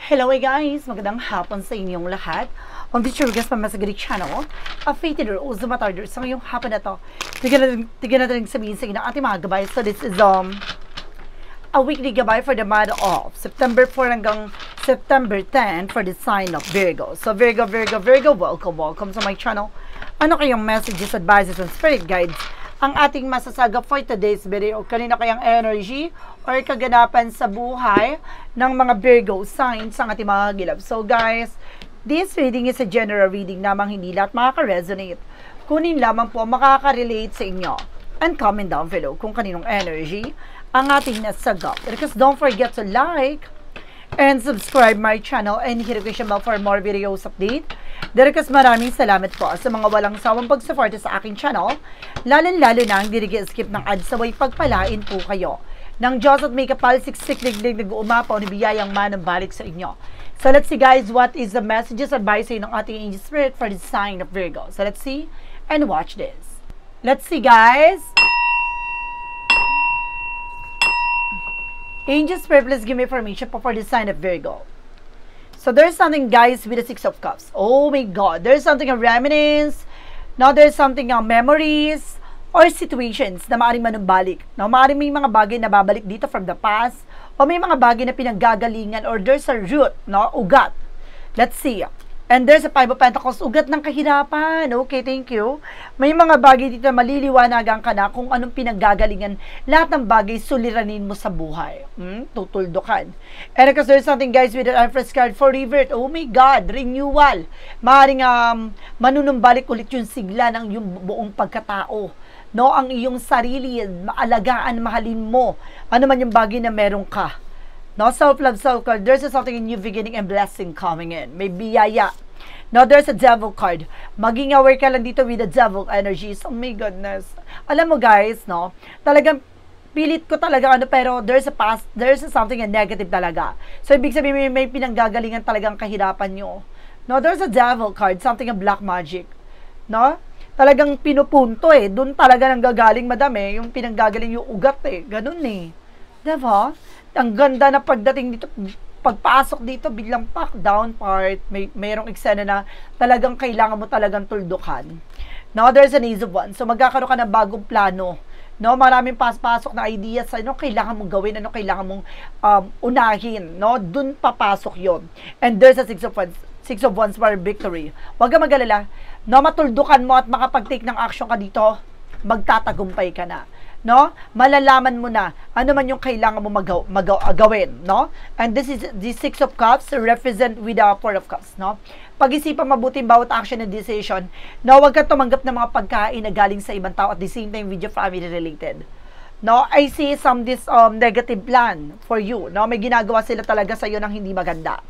Hello guys! Magandang hapon sa inyong lahat. On this your guest pa sa Greek channel, a fated or uzumatarder sa ngayong hapon na to. Tignan natin sabihin sa inyo ng ating mga gabay. So this is a weekly gabay for the month of September 4 hanggang September 10 for the sign of Virgo. So Virgo, welcome to my channel. Ano kayong messages, advices, and spirit guides ang ating masasaga for today's video? Kanina kayang energy or kaganapan sa buhay ng mga Virgo signs ang ating mga gilab. So guys, this reading is a general reading namang hindi lahat makaka-resonate. Kunin lamang po makaka-relate sa inyo. And comment down below kung kaninong energy ang ating nasagap. Because don't forget to like and subscribe my channel and hit the notification bell for more videos update. Darakas maraming salamat po sa mga walang sawang pagsuporta sa aking channel, lalo na ang dirigi-skip ng ads saway pagpalain po kayo ng Diyos at may kapal siksik liglig nag-uumapaw ni biyayang manang balik sa inyo. So let's see guys, what is the messages advice ng ating angel spirit for the sign of Virgo. So let's see and watch this. Let's see guys. Angel Spirit, please give me information for the sign of Virgo. So there's something guys with the Six of Cups. Oh my God. There's something of reminiscence. Now there's something of memories or situations na maaaring manumbalik. Now maaaring may mga bagay na babalik dito from the past o may mga bagay na pinanggagalingan or there's a root, no? Ugat. Let's see. And there's a Five of Pentacles, ugat ng kahirapan. Okay, thank you. May mga bagay dito na maliliwanagan ka na kung anong pinanggagalingan. Lahat ng bagay suliranin mo sa buhay. Tutuldukan. And because there's something guys with an Empress card for revert. Oh my God, renewal. Maaaring manunumbalik ulit yung sigla ng yung buong pagkatao. No, ang iyong sarili, maalagaan, mahalin mo. Ano man yung bagay na meron ka. No, self-love, self-card. There's something, a new beginning and blessing coming in. May biyaya. No, there's a devil card. Maging aware ka lang dito with the devil energies. Oh my goodness. Alam mo guys, no, talagang pilit ko talaga pero there's a past, there's something a negative talaga. So, ibig sabihin may pinanggagalingan talagang kahirapan nyo. No, there's a devil card, something a black magic. No? Talagang pinupunto doon talaga nang gagaling madami, yung pinanggagaling yung ugat ganun diba? Ang ganda na pagdating dito, pagpasok dito, biglang pack down part, mayroong eksena na talagang kailangan mo talagang tuldukan. Now, there's an Ace of Wands. So, magkakaroon ka ng bagong plano. No, maraming pasok na ideas sa ano kailangan mong gawin, ano kailangan mong unahin, no? Doon papasok 'yon. And there's a Six of Wands for victory. Huwag kang mag-alala. No, matuldukan mo at makapag-take ng action ka dito, magtatagumpay ka na. No? Malalaman mo na ano man yung kailangan mo gawin, no? And this is the Six of Cups represent with the Four of Cups, no? Pag-isipan mabuti bawat action and decision. No, huwag kang tumanggap ng mga pagkain na galing sa ibang tao at the same time with your family related. No, I see some negative plan for you. No, may ginagawa sila talaga sa iyo ng hindi maganda.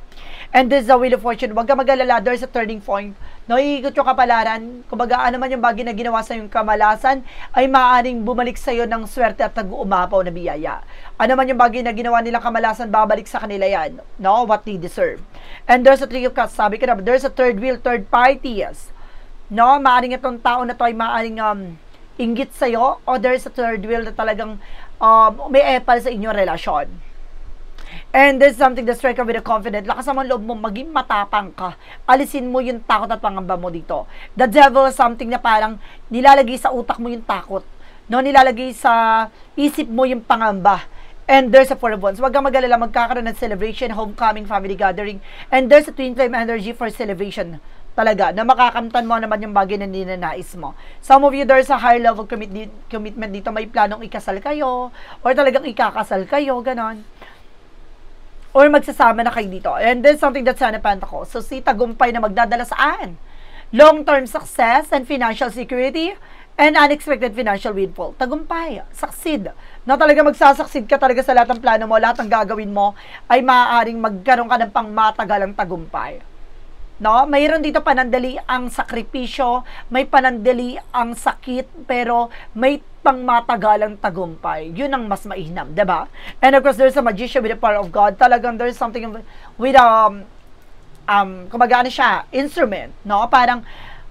And this is the Wheel of Fortune. Huwag kang mag-alala, there's a turning point. No, iikot yung kapalaran. Kumbaga, ano man yung bagay na ginawa sa yung kamalasan, ay maaaring bumalik sa iyo ng swerte at nag-uumapaw na biyaya. Ano man yung bagay na ginawa nilang kamalasan, babalik sa kanila yan. No, what they deserve. And there's a Three of Cups. Sabi ko na, there's a third wheel, third parties. No, maaaring itong tao na to ay maaaring inggit sa iyo, o there's a third wheel na talagang may epal sa inyong relasyon. And there's something that strike with a confident. Lakas naman loob mo, maging matapang ka. Alisin mo yung takot at pangamba mo dito. The devil is something na parang nilalagay sa utak mo yung takot. No, nilalagay sa isip mo yung pangamba. And there's a Four of Wands. Huwag kang mag-alala, magkakaroon ng celebration, homecoming, family gathering. And there's a twin flame energy for celebration. Talaga, na makakamtan mo naman yung bagay na ninanais mo. Some of you, there's a higher level commitment dito. May planong ikasal kayo, or talagang ikakasal kayo, ganon. Or magsasama na kayo dito. And there's something that's Ten of Pentacles. So, si tagumpay na magdadala saan? Long-term success and financial security and unexpected financial windfall. Tagumpay. Succeed. Na talaga magsasucceed ka talaga sa lahat ng plano mo, lahat ng gagawin mo, ay maaaring magkaroon ka ng pangmatagalang tagumpay. No, mayroon dito panandali ang sakripisyo, may panandali ang sakit, pero may pangmatagalang tagumpay. Yun ang mas mainam, 'di ba? And of course, there's a magician with the power of God. Talagang there's something with kumbaga ano siya, instrument, no? Parang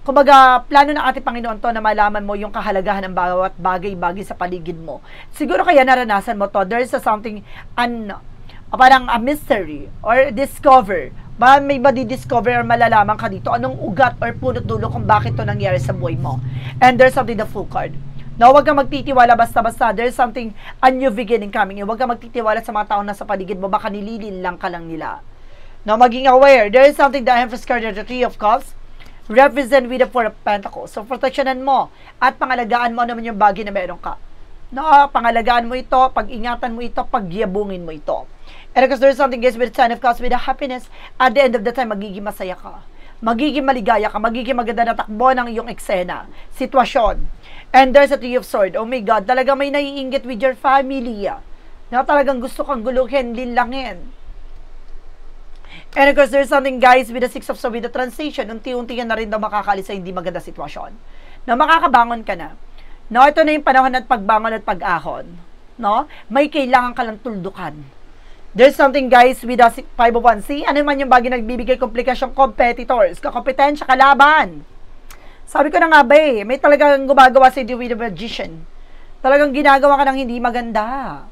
kumbaga plano ng ating Panginoon to na malaman mo yung kahalagahan ng bawat bagay-bagay sa paligid mo. Siguro kaya naranasan mo to. There's a something parang a mystery or discover. May madi-discover or malalaman ka dito anong ugat or punot dulo kung bakit to nangyari sa buhay mo. And there's something, the Fool card. No, huwag kang magtitiwala basta-basta. There's something, a new beginning coming in. Huwag kang magtitiwala sa mga taong nasa paligid mo. Baka nililin lang ka lang nila. No, maging aware. There is something, the Empress card, the Three of Cups, represent with the Four of Pentacles. So, proteksyonan mo at pangalagaan mo naman yung bagay na meron ka. No, pangalagaan mo ito, pag-ingatan mo ito, pagyabungin mo ito. And because there's something, guys, with the Ten of Cups, with the happiness, at the end of the time, magiging masaya ka. Magiging maligaya ka, magiging maganda na takbo ng iyong eksena, sitwasyon. And there's a Three of Swords. Oh my God, talaga may naiinggit with your family. Na talagang gusto kang guluhin, linlangin. And of course, there's something, guys, with the Six of Swords, with the transition, unti-unti yan na rin daw makakalis sa hindi maganda sitwasyon. Na makakabangon ka na. No, ito na yung panahon at pagbangon at pag-ahon. No? May kailangan ka lang tuldukan. There's something, guys, with the Five of Wands. See, ano man yung bagay nagbibigay komplikasyon, competitors, kakompetensya, kalaban. Sabi ko na nga ba may talagang gumagawa sa with the Magician. Talagang ginagawa ka ng hindi maganda.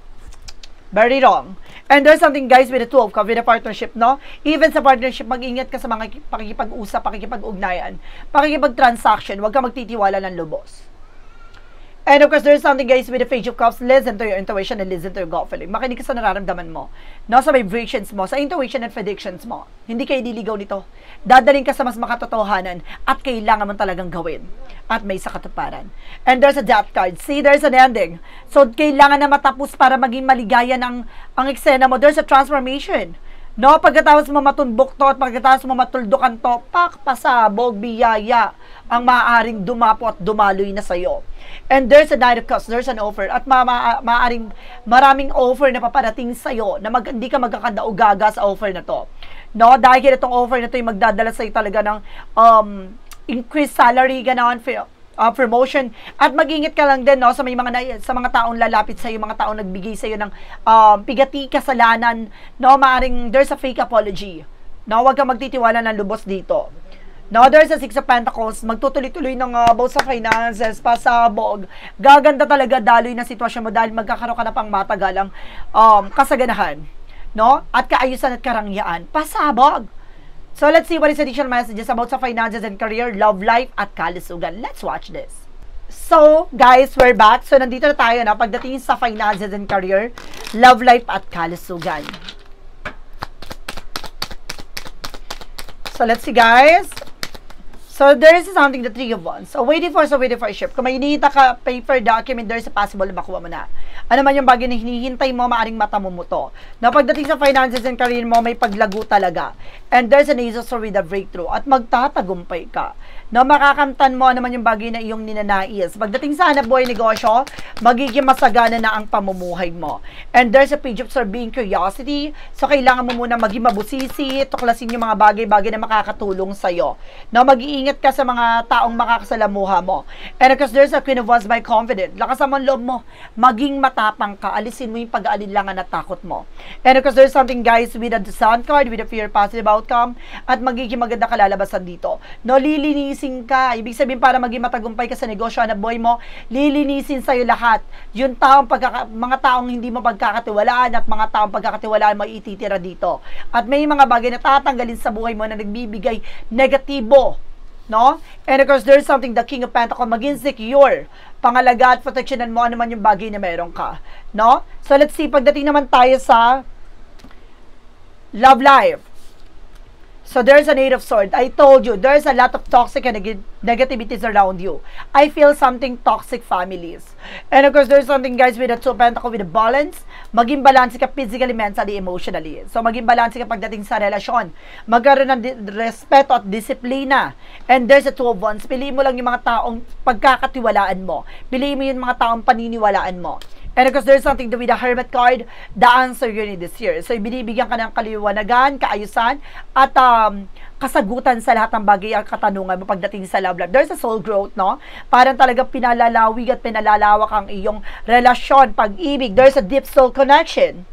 Very wrong. And there's something, guys, with the Two of Cups, with the partnership, no? Even sa partnership, mag-ingat ka sa mga pakikipag-usap, pakikipag-ugnayan, pakikipag-transaction, huwag ka magtitiwala ng lubos. And of course, there's something, guys, with the Page of Cups, listen to your intuition and listen to your gut feeling. Makinig ka sa nararamdaman mo, no? Sa vibrations mo, sa intuition and predictions mo. Hindi ka ililigaw nito. Dadaling ka sa mas makatotohanan at kailangan mo talagang gawin. At may sakatuparan. And there's a Death card. See, there's an ending. So, kailangan na matapos para maging maligaya ng ang eksena mo. There's a transformation. No, pagkatapos mo matunbok to at pagkatapos mo matuldukan to, pasabog, biyaya ang maaaring dumapo at dumaloy na sa'yo. And there's a Knight of Cups, there's an offer, at maaaring maraming offer na paparating sa'yo na hindi ka magkakadaugaga sa offer na to. No, dahil itong offer na to yung magdadala sa'yo talaga ng increased salary, gano'n, promotion, at mag-ingat ka lang din, no, sa mga taong lalapit sa iyo, mga taong nagbigay sa iyo ng pigati, kasalanan, no, maaring there's a fake apology. No, huwag kang magtitiwala ng lubos dito. No, there's a Six of Pentacles, magtutuloy-tuloy ng both sa finances, pasabog. Gaganda talaga daloy na sitwasyon mo dahil magkakaroon ka na pang matagalang kasaganahan, no, at kaayusan at karangyaan. Pasabog. So, let's see what is additional messages about sa finances and career, love life, at kalusugan. Let's watch this. So, guys, we're back. So, nandito na tayo na pagdating sa finances and career, love life, at kalusugan. So, let's see, guys. So, there is something, the Three of Wands. So, waiting for a ship. Kung may hinihita ka, paper, document, there is a possible na makuha mo na. Ano man yung bagay na hinihintay mo, maaring mata mo to. Na pagdating sa finances and career mo, may paglago talaga. And there's an Ace of Swords with a breakthrough. At magtatagumpay ka. Na makakamtan mo naman yung bagay na iyong ninanais. Pagdating sa hanap buhay negosyo, magiging masagana na ang pamumuhay mo. And there's a Page of Swords being curiosity. So, kailangan mo muna maging mabusisi, tuklasin yung mga bagay-bagay na makakatulong sa'yo. Na mag-iingat ka sa mga taong makakasalamuha mo. And of course, there's a Queen of Wands by confident. Lakasan mo ang loob mo. Maging matapang ka. Alisin mo yung pag-aalinlangan at takot mo. And of course, there's something, guys, with the Sun card, with the fear, positive outcome, at magiging maganda kalalabasan dito. No, lilinisin ka. Ibig sabihin, para maging matagumpay ka sa negosyo na buhay mo, lilinisin sa'yo lahat. Yung mga taong hindi mo pagkakatiwalaan at mga taong pagkakatiwalaan mo ititira dito. At may mga bagay na tatanggalin sa buhay mo na nagbibigay negatibo. No? And of course, there's something, the King of Pentacles, maging secure. Pangalaga at proteksyonan mo ano man yung bagay na meron ka. No? So, let's see, pagdating naman tayo sa love life. So, there's an Eight of Swords. I told you, there's a lot of toxic and negativities around you. I feel something toxic families. And of course, there's something, guys, with the Two of Pentacles, with the balance. Maging balance ka physically, mentally, emotionally. So, maging balance ka pagdating sa relasyon. Magkaroon ng respeto at disiplina. And there's a Two of Wands. Piliin mo lang yung mga taong pagkakatiwalaan mo. Piliin mo yung mga taong paniniwalaan mo. And of course, there's something to with the Hermit card, the answer you need this year. So, binibigyan ka ng kaliwanagan, kaayusan, at kasagutan sa lahat ng bagay at katanungan mo pagdating sa love life. There's a soul growth, no? Parang talaga pinalalawig at pinalalawak ang iyong relasyon, pag-ibig. There's a deep soul connection.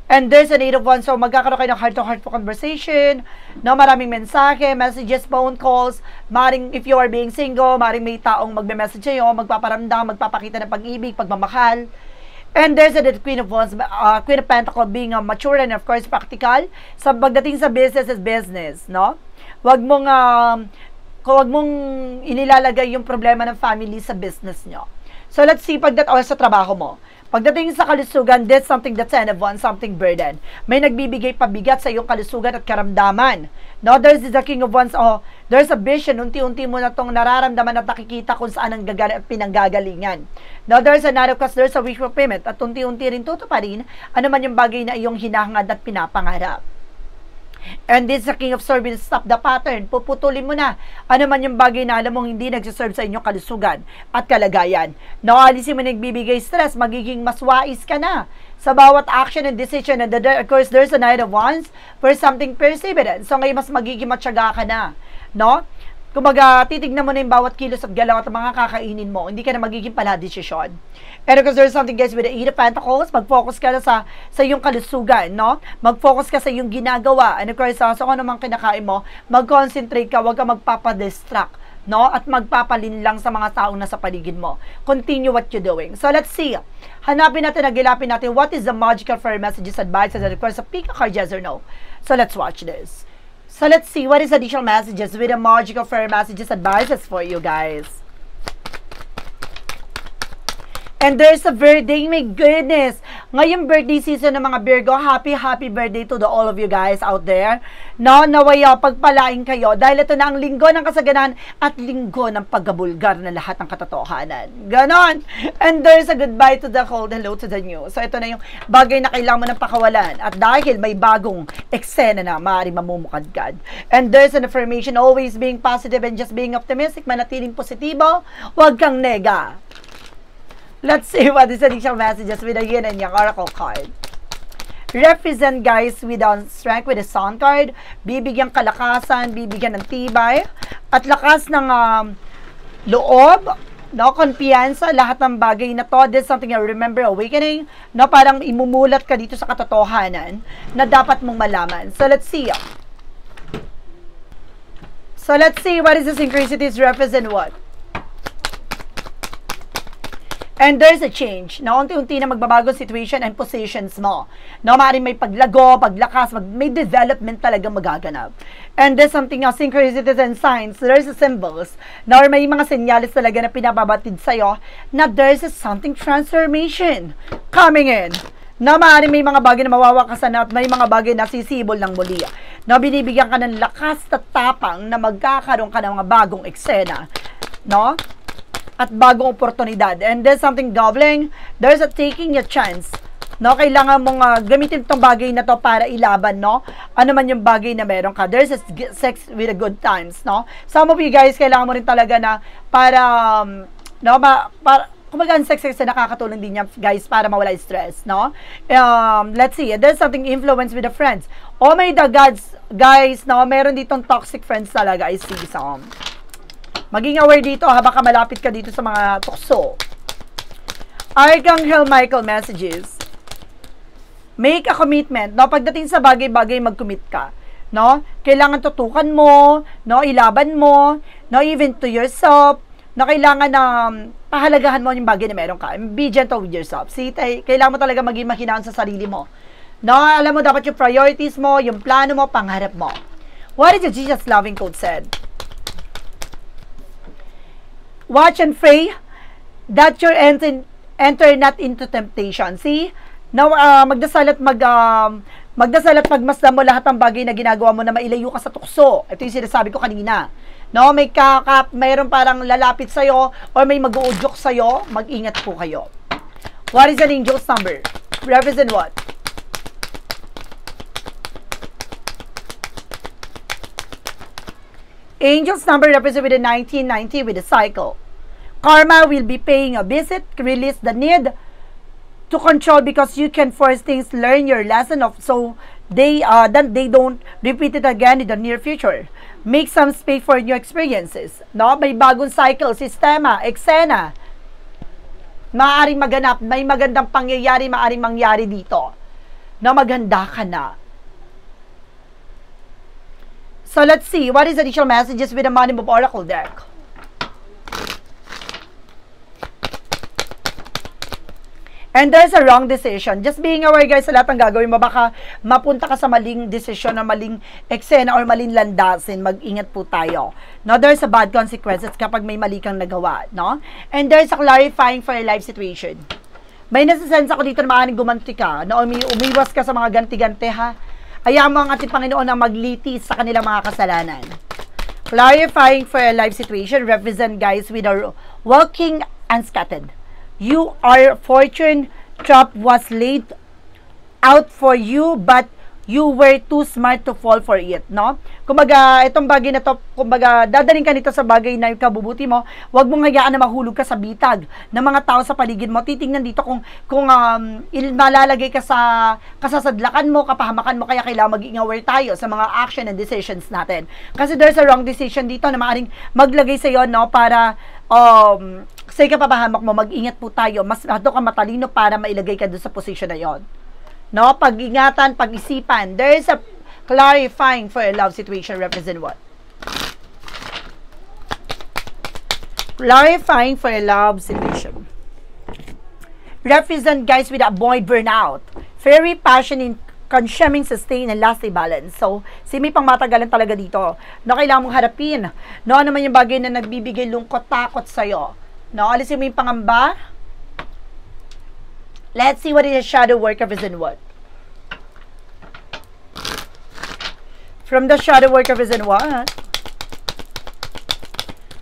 And there's an Eight of Wands. So, magkakaroon kayo ng heart-to-heart conversation, no? Maraming mensahe, messages, phone calls. Maring, if you are being single, maring may taong magme-message sa'yo, magpaparamdam, magpapakita ng pag-ibig, pagmamahal. And there's the Queen of Wands, Queen of Pentacles being mature and of course practical. Sa pagdating sa business is business, no? Huwag mong inilalagay yung problema ng family sa business nyo. So let's see sa trabaho mo. Pagdating sa kalusugan, that's something that's Ten of Wands, something burden. May nagbibigay pabigat sa iyong kalusugan at karamdaman. No, there's the King of Wands, there's a vision, unti-unti mo na itong nararamdaman at nakikita kung saan ang pinanggagalingan. No, there's a Knight of Cups, there's a wish fulfillment, at unti-unti rin tutuparin ano man yung bagay na iyong hinahangad at pinapangarap. And this is the King of Swords will stop the pattern. Puputulin mo na ano man yung bagay na alam mong hindi nagsiserve sa inyong kalusugan at kalagayan. No, alisin mo nagbibigay stress, magiging mas wais ka na sa bawat action and decision. And of course, there's a Knight of Wands for something perseverance. So ngayon mas magiging matyaga ka na. No? Kumbaga, titignan mo na yung bawat kilos at galaw at mga kakainin mo. Hindi ka na magiging paladesisyon. And because there's something guys with the Eight of Pentacles, mag-focus ka na sa iyong kalusugan, no? Mag-focus ka sa iyong ginagawa. And of course, so kung ano mang kinakain mo, mag-concentrate ka, huwag ka magpapadistract, no? At magpapalin lang sa mga taong nasa paligid mo. Continue what you're doing. So let's see. Hanapin natin, nagilapin natin, what is the magical fairy messages, advices, and of course, pick a card, yes or no. So let's watch this. So let's see what is additional messages with the magical fairy messages advices for you guys. And there's a birthday, my goodness. Ngayong birthday season ng mga Virgo, happy birthday to all of you guys out there. No, naway pagpalain kayo dahil ito na ang linggo ng kasaganan at linggo ng paggabulgar na lahat ng katotohanan. Ganon. And there's a goodbye to the cold, hello to the new. So ito na yung bagay na kailangan mo ng pakawalan. At dahil may bagong eksena na maaaring mamumukadkad. And there's an affirmation, always being positive and just being optimistic, manatiling positibo, huwag kang nega. Let's see what is additional messages with the Yin and Yang Oracle card. Represent guys with the strength with the Sun card. Bibigyan kalakasan, bibigyan ng tibay, at lakas ng loob, no, kumpiyansa, lahat ng bagay na to. This is something I remember awakening, no, parang imumulat ka dito sa katotohanan na dapat mong malaman. So let's see. So let's see what is the synchronicities represent what. And there's a change. Na unti-unti na magbabago situation and positions mo. No, maaaring may paglago, paglakas, may development talaga magaganap. And there's something else, synchronicities and signs. There's a symbols. Na may mga senyales talaga na pinababatid sa'yo na there's a something transformation coming in. Na maaaring may mga bagay na mawawakasan at may mga bagay na sisibol ng muli. Na binibigyan ka ng lakas at tapang na magkakaroon ka ng mga bagong eksena. No? At bagong oportunidad. And there's something doubling. There's a taking a chance. No, kailangan mong gamitin itong bagay na to para ilaban, no? Ano man yung bagay na meron ka. There's a sex with a good times, no? Some of you guys, kailangan mo rin talaga na para, no, kumbaga ang sex na nakakatulong din niya, guys, para mawala stress, no? Let's see. There's something influence with the friends. Oh my God, guys, no? Meron ditong toxic friends talaga, I see some. Maging aware dito habang malapit ka dito sa mga tukso. Archangel Michael messages. Make a commitment. No, pagdating sa bagay-bagay, mag-commit ka. No? Kailangan tutukan mo, no, ilaban mo, no, even to yourself. No, kailangan na pahalagahan mo yung bagay na meron ka. Be gentle with yourself. See, kailangan mo talaga maging mahinahon sa sarili mo. No, alam mo dapat yung priorities mo, yung plano mo, pangarap mo. What is the Jesus loving code said? Watch and pray that you enter not into temptation. See? Now, magdasal at magmasdan mo lahat ng bagay na ginagawa mo na mailayo ka sa tukso. Ito yung sinasabi ko kanina. No, mayroon parang lalapit sa'yo or may mag-uudyok sa'yo, mag-ingat po kayo. What is an angel's number? Represent what? Angel's number represents with the 1990 with the cycle. Karma will be paying a visit, release the need to control because you can force things, learn your lesson of so then they don't repeat it again in the near future. Make some space for new experiences. No, may bagong cycle, sistema, eksena. Maaring maganap, may magandang pangyayari, maaring mangyari dito. Na maganda ka na. So let's see, what is additional messages with the Money Move Oracle deck? And there's a wrong decision. Just being aware guys sa lahat ng gagawin mo, baka mapunta ka sa maling decision o maling eksena or maling landasin. Mag-ingat po tayo. No, there's a bad consequences kapag may mali kang nagawa, no? And there's a clarifying for your life situation. May nasa-sense ako dito na maaaring gumanti ka, na umiwas ka sa mga ganti-ganti ha. Hayaan mo ang ating Panginoon na maglitis sa kanilang mga kasalanan. Clarifying for your life situation represent guys with our walking unscattered. You are fortune trap was laid out for you but you were too smart to fall for it, no? Kumbaga, itong bagay na to, kumbaga, dadaling ka nito sa bagay na yung kabubuti mo, wag mong hayaan na mahulog ka sa bitag ng mga tao sa paligid mo. Titingnan dito kung malalagay ka sa kasasadlakan mo, kapahamakan mo, kaya kailangan maging aware tayo sa mga action and decisions natin. Kasi there's a wrong decision dito na maaaring maglagay sa iyo, no, para sa ikapapahamak mo, mag-ingat po tayo. Mas ka matalino para mailagay ka doon sa position na yon. No, pag-ingatan, pag-isipan. There is a clarifying for a love situation represent what? Clarifying for a love situation. Represent guys with avoid burnout. Very passionate, consuming, sustain, and lasting balance. So, may pang matagalan talaga dito. No, kailangan mong harapin. No, ano man yung bagay na nagbibigay lungkot, takot sa'yo. No, alisin mo yung pangamba. Let's see what is a shadow work represent what? From the shadow work represent what?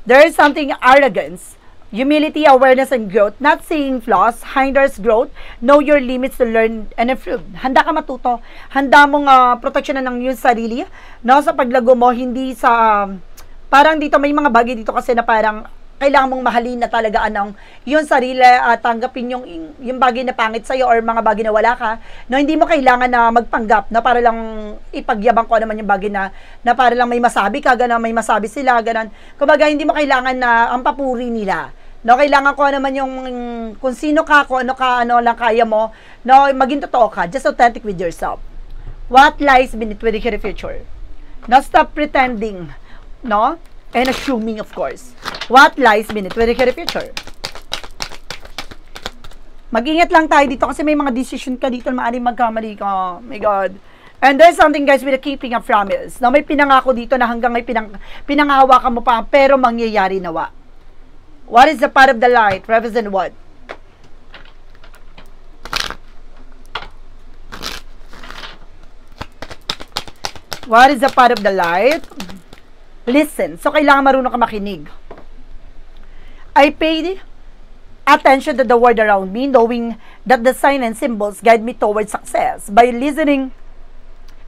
There is something arrogance, humility, awareness, and growth. Not seeing flaws, hinders growth. Know your limits to learn and improve. Handa ka matuto. Handa mong proteksyonan ng iyong sarili. No, sa paglago mo, hindi sa... parang dito, may mga bagay dito kasi na parang kailangan mong mahalin na talaga yung sarili at tanggapin yung bagay na pangit sa'yo or mga bagay na wala ka, no, hindi mo kailangan na magpanggap na para lang ipagyabang ko naman yung bagay na para lang may masabi ka, gano'n, may masabi sila, gano'n. Kumbaga, hindi mo kailangan na ang papuri nila. No, kailangan ko naman yung kung sino ka, kung ano lang kaya mo, no, maging totoo ka, just authentic with yourself. What lies beneath with the future? No, stop pretending, no? And assuming, of course. What lies beneath with the future? Mag-ingat lang tayo dito kasi may mga decision ka dito na maaaring magkamali ka. Oh my God. And there's something guys with the keeping of promise. Na may pinangako dito na hanggang may pinanghahawakan mo pa pero mangyayari nawa. What is the part of the light? Represent what? What is the part of the light? Listen. So, kailangan marunong ka makinig. I paid attention to the world around me, knowing that the signs and symbols guide me towards success. By listening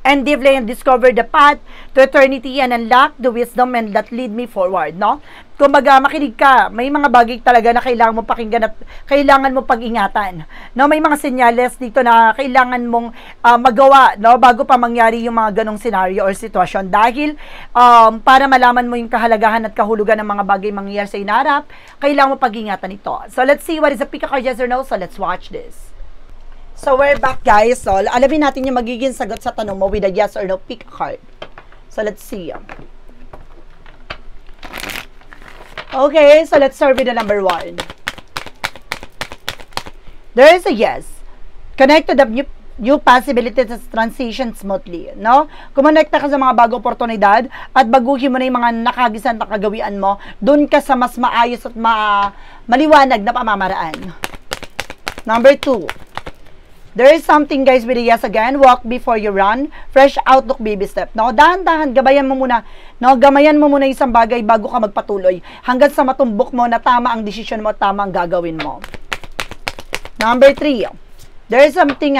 and deeply and discover the path to eternity and unlock the wisdom and that lead me forward, no? Kumbaga, makinig ka. May mga bagay talaga na kailangan mo pakinggan at kailangan mo pag-ingatan. No, may mga senyales dito na kailangan mong magawa, no, bago pa mangyari yung mga ganong scenario or sitwasyon. Dahil para malaman mo yung kahalagahan at kahulugan ng mga bagay mangyayari sa inarap, kailangan mo pag-ingatan ito. So, let's see what is the pick a card, yes or no. So, let's watch this. So, we're back, guys. So, alamin natin yung magiging sagot sa tanong mo with a yes or no pick a card. So, let's see. Okay, so let's start with the number 1. There is a yes. Connect to the new possibilities as transition smoothly, no? Kumonekta ka sa mga bagong oportunidad at baguhin mo na yung mga nakagisan na kagawian mo, dun ka sa mas maayos at maliwanag na pamamaraan. Number 2. There is something, guys, with a yes again. Walk before you run. Fresh outlook, baby step. No, dahan-dahan, gabayan mo muna. No, gamayan mo muna isang bagay bago ka magpatuloy. Hanggang sa matumbok mo na tama ang desisyon mo, tama ang gagawin mo. Number 3. There is something,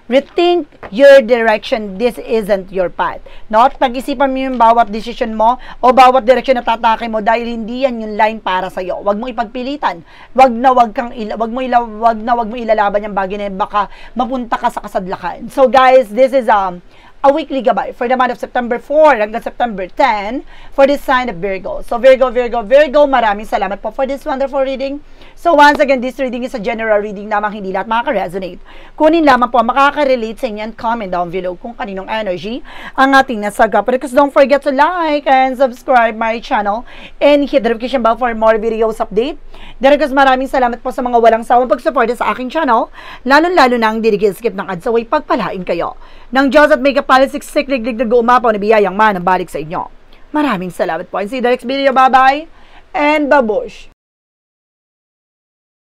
rethink your direction. This isn't your path. No, pag-isipan mo yung bawat desisyon mo o bawat direksyon na tatake mo dahil hindi yan yung line para sa iyo. Huwag mo ipagpilitan. Huwag mo ilalaban yung bagay na baka mapunta ka sa kasadlakan. So guys, this is a weekly gabay for the month of September 4 hanggang September 10 for this sign of Virgo. So Virgo, maraming salamat po for this wonderful reading. So once again, this reading is a general reading namang hindi lahat makaka-resonate. Kunin lamang po makaka-relate sa inyo and comment down below kung kaninong energy ang ating nasaga. Because don't forget to like and subscribe my channel and hit the notification bell for more videos update. Because maraming salamat po sa mga walang sawang pag-support sa aking channel, lalo-lalo nang skip ng ads away, pagpalain kayo ng Diyos at may kapalit siksik liglig na guumapaw na biyayang man ang balik sa inyo. Maraming salamat po. And see you in the next video. Bye-bye and babush!